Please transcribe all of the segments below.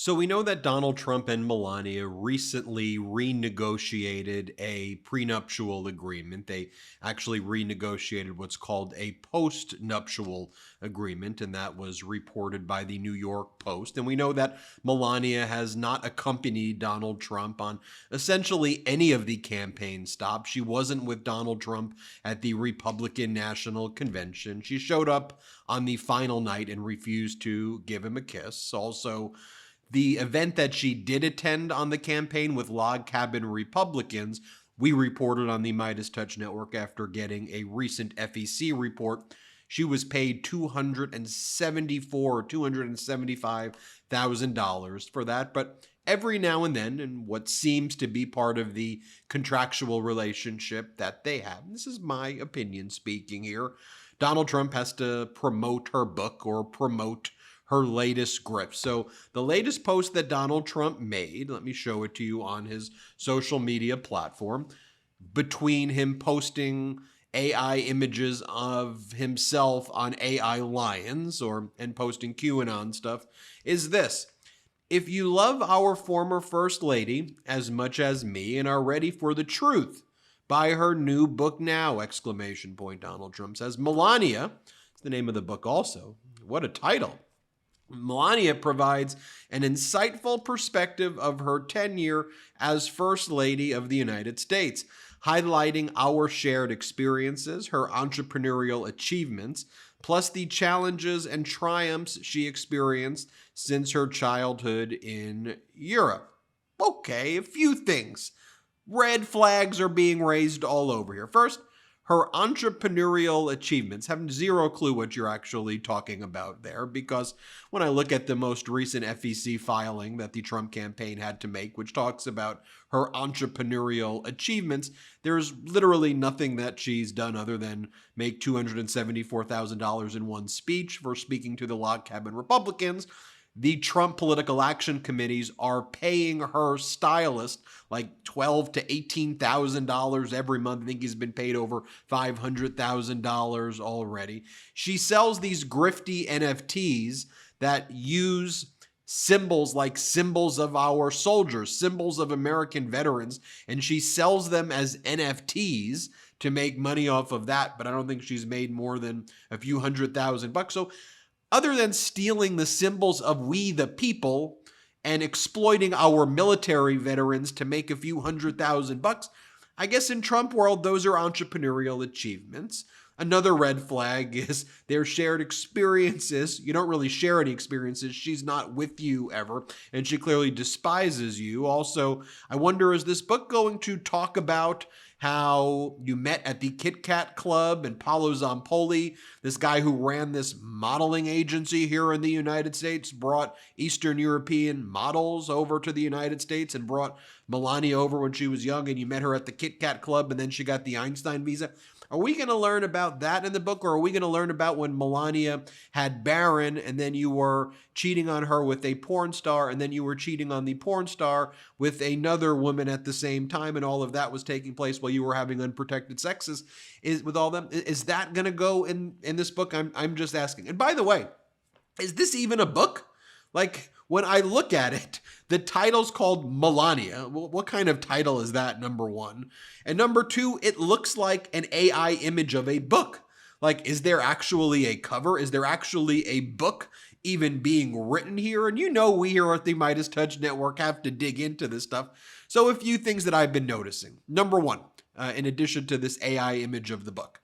So we know that Donald Trump and Melania recently renegotiated a prenuptial agreement. They actually renegotiated what's called a post-nuptial agreement, and that was reported by the New York Post. And we know that Melania has not accompanied Donald Trump on essentially any of the campaign stops. She wasn't with Donald Trump at the Republican National Convention. She showed up on the final night and refused to give him a kiss. Also, the event that she did attend on the campaign with log cabin Republicans, we reported on the MeidasTouch network after getting a recent FEC report. She was paid $275,000 for that, but every now and then, in what seems to be part of the contractual relationship that they have, this is my opinion speaking here, Donald Trump has to promote her book or promote her latest script. So the latest post that Donald Trump made, let me show it to you on his social media platform, between him posting AI images of himself on AI lions and posting QAnon stuff, is this. If you love our former First Lady as much as me and are ready for the truth, buy her new book now, ! Donald Trump says. Melania, it's the name of the book also. What a title. Melania provides an insightful perspective of her tenure as First Lady of the United States, highlighting our shared experiences, her entrepreneurial achievements, plus the challenges and triumphs she experienced since her childhood in Europe. Okay, a few things. Red flags are being raised all over here. First, her entrepreneurial achievements. Have zero clue what you're actually talking about there, because when I look at the most recent FEC filing that the Trump campaign had to make, which talks about her entrepreneurial achievements, there's literally nothing that she's done other than make $274,000 in one speech for speaking to the log cabin Republicans. The Trump political action committees are paying her stylist like $12,000 to $18,000 every month. I think he's been paid over $500,000 already. She sells these grifty NFTs that use symbols like symbols of our soldiers, symbols of American veterans, and she sells them as NFTs to make money off of that. But I don't think she's made more than a few $100,000. So other than stealing the symbols of we the people and exploiting our military veterans to make a few $100,000, I guess in Trump world, those are entrepreneurial achievements. Another red flag is their shared experiences. You don't really share any experiences. She's not with you ever, and she clearly despises you. Also, I wonder, is this book going to talk about how you met at the Kit Kat Club and Paolo Zampoli, this guy who ran this modeling agency here in the United States, brought Eastern European models over to the United States and brought Melania over when she was young, and you met her at the Kit Kat Club and then she got the Einstein visa? Are we going to learn about that in the book, or are we going to learn about when Melania had Barron and then you were cheating on her with a porn star and then you were cheating on the porn star with another woman at the same time, and all of that was taking place while you were having unprotected sexes with all them? Is that going to go in this book? I'm just asking. And by the way, is this even a book? Like, when I look at it, the title's called Melania. What kind of title is that, number one? And number two, it looks like an AI image of a book. Like, is there actually a cover? Is there actually a book even being written here? And you know we here at the MeidasTouch Network have to dig into this stuff. So a few things that I've been noticing. Number one, in addition to this AI image of the book,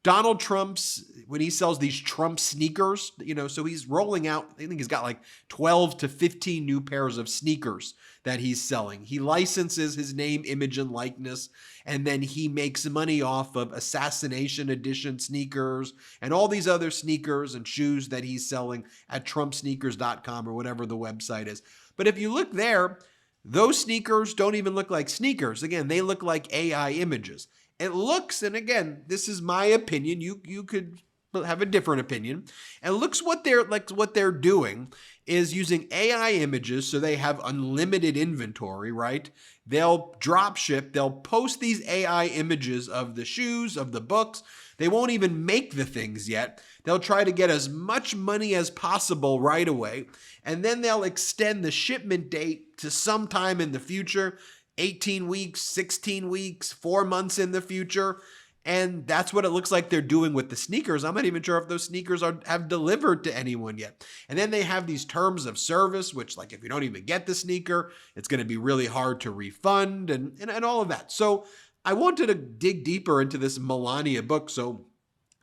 Donald Trump's, when he sells these Trump sneakers, so he's rolling out, I think he's got like 12 to 15 new pairs of sneakers that he's selling. He licenses his name, image, and likeness, and then he makes money off of Assassination Edition sneakers and all these other sneakers and shoes that he's selling at trumpsneakers.com or whatever the website is. But if you look there, those sneakers don't even look like sneakers. Again, they look like AI images. It looks, and again, this is my opinion, you could have a different opinion. And looks what they're doing is using AI images, so they have unlimited inventory, right? They'll drop ship, they'll post these AI images of the shoes, of the books. They won't even make the things yet. They'll try to get as much money as possible right away, and then they'll extend the shipment date to sometime in the future, 18 weeks, 16 weeks, 4 months in the future. And that's what it looks like they're doing with the sneakers. I'm not even sure if those sneakers have delivered to anyone yet. And then they have these terms of service, which, like, if you don't even get the sneaker, it's going to be really hard to refund and all of that. So I wanted to dig deeper into this Melania book. So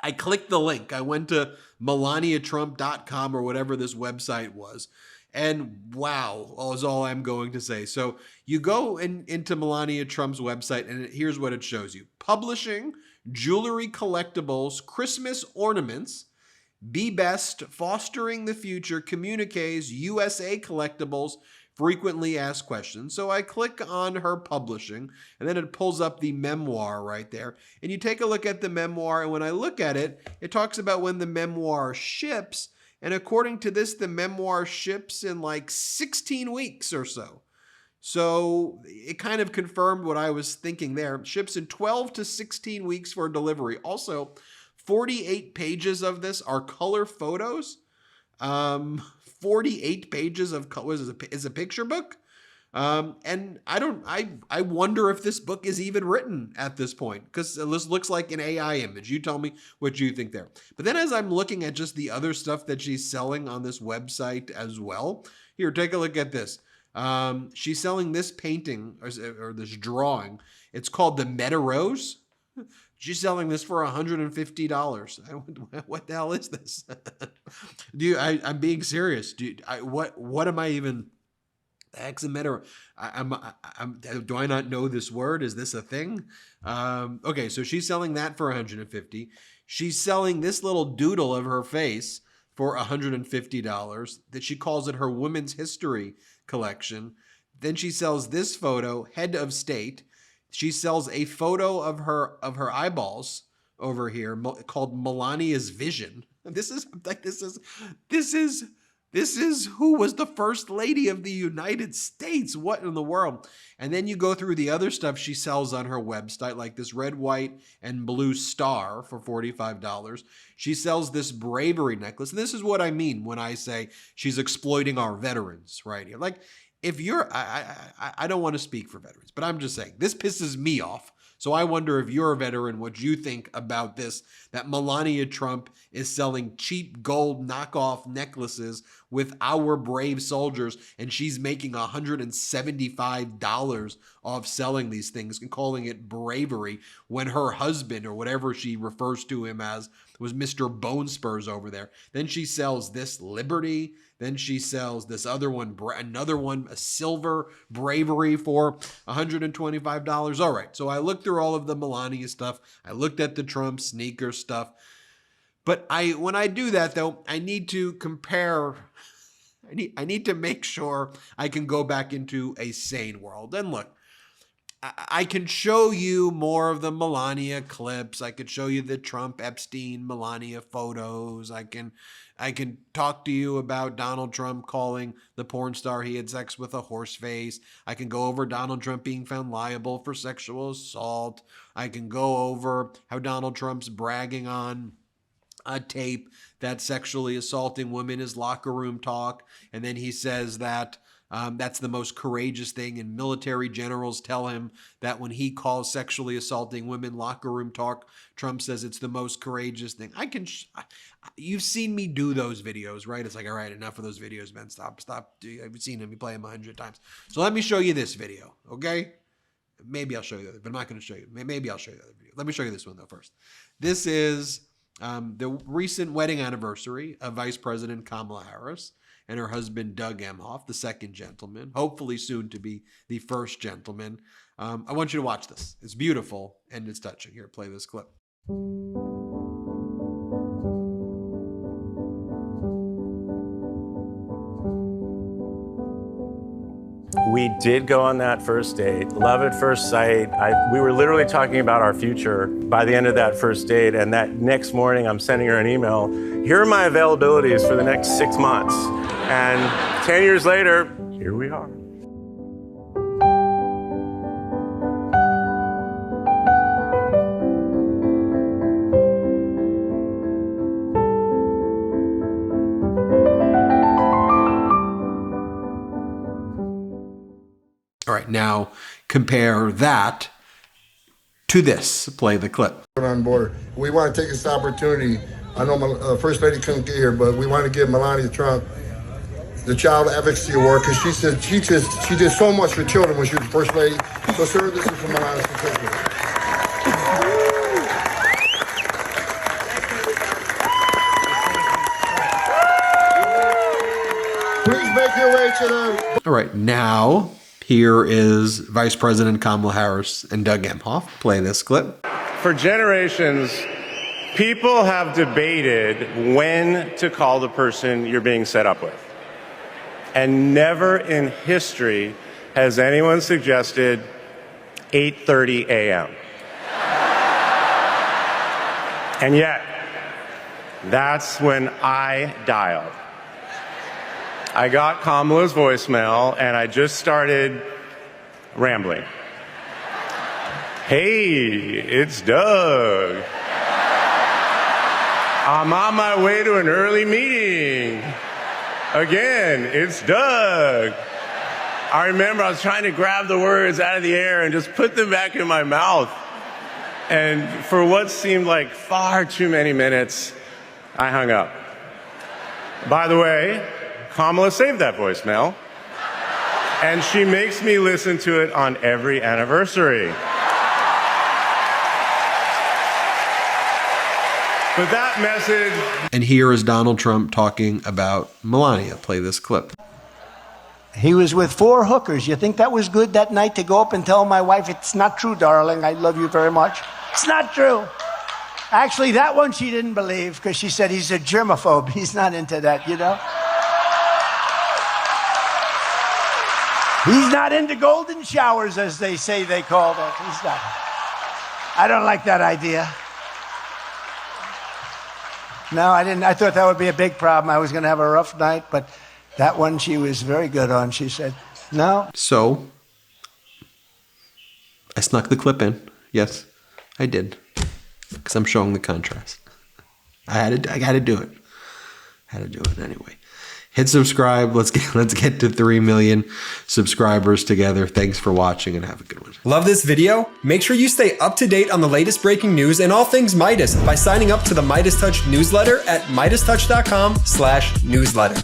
I clicked the link. I went to melaniatrump.com or whatever this website was. And wow, is all I'm going to say. So you go into Melania Trump's website, and here's what it shows you. Publishing, jewelry collectibles, Christmas ornaments, Be Best, Fostering the Future, Communiques, USA collectibles, frequently asked questions. So I click on her publishing, and then it pulls up the memoir right there. And you take a look at the memoir, and when I look at it, it talks about when the memoir ships. And according to this, the memoir ships in like 16 weeks or so. So it kind of confirmed what I was thinking there. Ships in 12 to 16 weeks for delivery. Also, 48 pages of this are color photos. 48 pages of color is a picture book. And I wonder if this book is even written at this point, because it looks like an AI image. You tell me what you think there. But then as I'm looking at just the other stuff that she's selling on this website as well, here, take a look at this. She's selling this painting or this drawing. It's called the Meta Rose. She's selling this for $150. What the hell is this? I'm being serious. What am I even? The heck's a meta? Do I not know this word? Is this a thing? Okay, so she's selling that for $150. She's selling this little doodle of her face for $150. That she calls it her Women's History collection. Then she sells this photo, Head of State. She sells a photo of her eyeballs over here called Melania's Vision. This is who was the first lady of the United States. What in the world? And then you go through the other stuff she sells on her website, like this red, white, and blue star for $45. She sells this bravery necklace. And this is what I mean when I say she's exploiting our veterans right here. Like, if you're, I don't want to speak for veterans, but I'm just saying, this pisses me off. So I wonder if you're a veteran, what you think about this, that Melania Trump is selling cheap gold knockoff necklaces with our brave soldiers, and she's making $175 off selling these things and calling it bravery when her husband, or whatever she refers to him as, was Mr. Bone Spurs over there. Then she sells this Liberty. Then she sells this other one, another one, a silver bravery for $125. All right, so I looked through all of the Melania stuff. I looked at the Trump sneaker stuff. But when I do that, though, I need to compare. I need to make sure I can go back into a sane world. And look, I can show you more of the Melania clips. I could show you the Trump, Epstein, Melania photos. I can talk to you about Donald Trump calling the porn star he had sex with a horse face. I can go over Donald Trump being found liable for sexual assault. I can go over how Donald Trump's bragging on a tape that sexually assaulting women is locker room talk. And then he says that that's the most courageous thing. And military generals tell him that when he calls sexually assaulting women locker room talk, Trump says it's the most courageous thing. You've seen me do those videos, right? It's like, all right, enough of those videos, man. Stop. I've seen them. You play them 100 times. So let me show you this video, okay? Maybe I'll show you the other, but I'm not going to show you. Maybe I'll show you the other video. Let me show you this one, though, first. This is the recent wedding anniversary of Vice President Kamala Harris and her husband, Doug Emhoff, the second gentleman, hopefully soon to be the first gentleman. I want you to watch this. It's beautiful and it's touching. Here, play this clip. We did go on that first date. Love at first sight. We were literally talking about our future by the end of that first date. And that next morning, I'm sending her an email. Here are my availabilities for the next 6 months. And 10 years later, here we are. All right, now compare that to this. Play the clip. On board. We want to take this opportunity. I know my First Lady couldn't get here, but we want to give Melania Trump the Child Advocacy Award because she did so much for children when she was First Lady. So, sir, this is for Melania's certificate. Please make your way to the... All right, now here is Vice President Kamala Harris and Doug Emhoff. Play this clip. For generations, people have debated when to call the person you're being set up with. And never in history has anyone suggested 8:30 a.m. And yet, that's when I dialed. I got Kamala's voicemail, and I just started rambling. Hey, it's Doug. I'm on my way to an early meeting. Again, it's Doug. I remember I was trying to grab the words out of the air and just put them back in my mouth. And for what seemed like far too many minutes, I hung up. By the way, Kamala saved that voicemail, and she makes me listen to it on every anniversary. But that message... And here is Donald Trump talking about Melania. Play this clip. He was with 4 hookers. You think that was good that night to go up and tell my wife, it's not true, darling, I love you very much? It's not true. Actually, that one she didn't believe because she said he's a germaphobe. He's not into that, you know? He's not into golden showers, as they say they call them. He's not. I don't like that idea. No, I didn't. I thought that would be a big problem. I was going to have a rough night, but that one she was very good on. She said, no. So, I snuck the clip in. Yes, I did. Because I'm showing the contrast. I had to do it. I had to do it anyway. Hit subscribe. Let's get to 3 million subscribers together. Thanks for watching and have a good one. Love this video? Make sure you stay up to date on the latest breaking news and all things Midas by signing up to the MeidasTouch newsletter at MeidasTouch.com/newsletter.